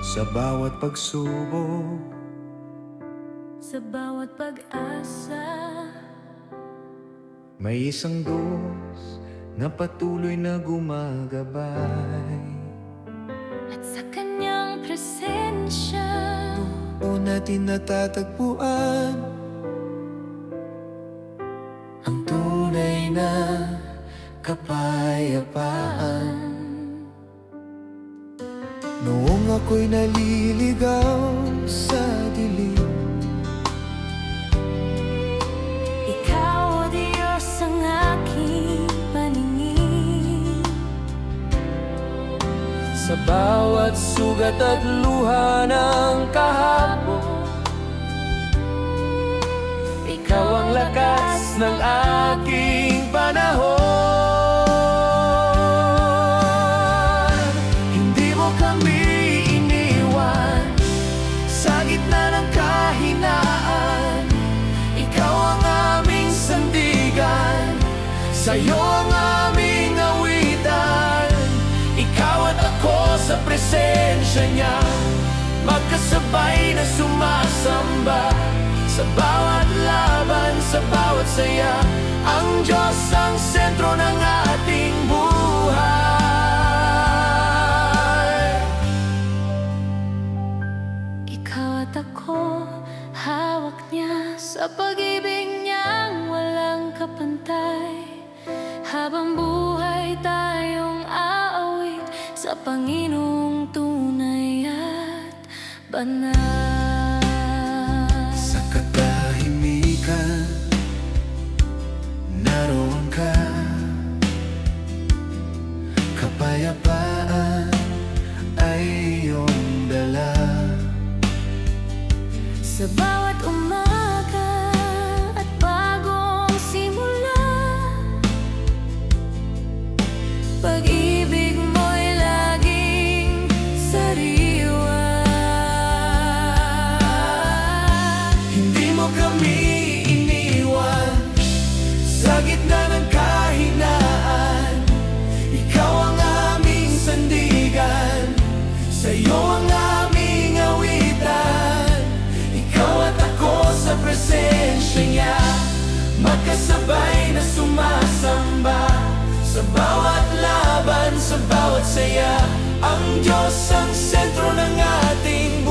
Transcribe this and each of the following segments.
Sa bawat pagsubok, sa bawat pag-asa, may isang Diyos na patuloy na gumagabay. at sa kanyang presensya, Doon natin natatagpuan ang tunay na kapayapaan. Noong ako'y naliligaw sa dilim, Ikaw, O Diyos, ang aking paningin. sa bawat sugat at luha ng kahapon, Ikaw ang lakas ng aking panahon. Hindi mo kami iniwan sa gitna ng kahinaan. Ikaw ang aming sandigan, sa'yo ang aming awitan. Ikaw at ako sa presensya niya, magkasabay na sumasamba. Sa bawat laban, sa bawat saya, ang Diyos ang sentro ng ating buhay. Ikaw at ako, hawak niya sa pag-ibig niyang walang kapantay. Habang buhay tayong aawit sa Panginoong tunay at banal. Sa katahimikan, naroon ka. Kapayapaan ay iyong dala. Sa bawat umaga at bagong simula, pag-ibig mo'y laging sariwa. Hindi mo kami iniwan sa gitna ng kahinaan. Ikaw ang aming sandigan, sa'yo ang aming awitan. Ikaw at ako sa presensya niya, magkasabay na sumasamba. Sa bawat laban, sa bawat saya, ang Diyos ang sentro ng ating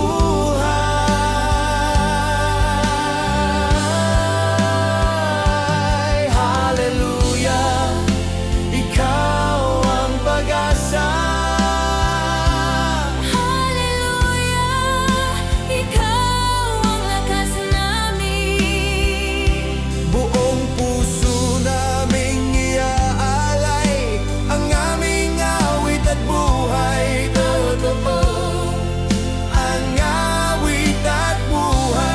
buhay. Hallelujah, ikaw ang pag-asa. Hallelujah, ikaw ang lakas namin. Buong puso naming iaalay ang aming awit at buhay. Ang awit at buhay.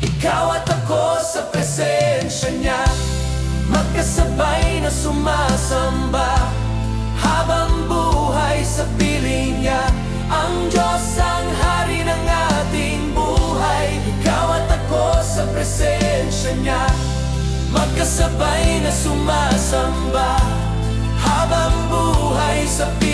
Ikaw at ako sa presensya niya, magkasabay na sumasamba. Habang buhay sa piling niya, ang Diyos ang hari ng ating buhay. Ikaw at ako sa presensya niya, magkasabay na sumasamba. Habang buhay sa piling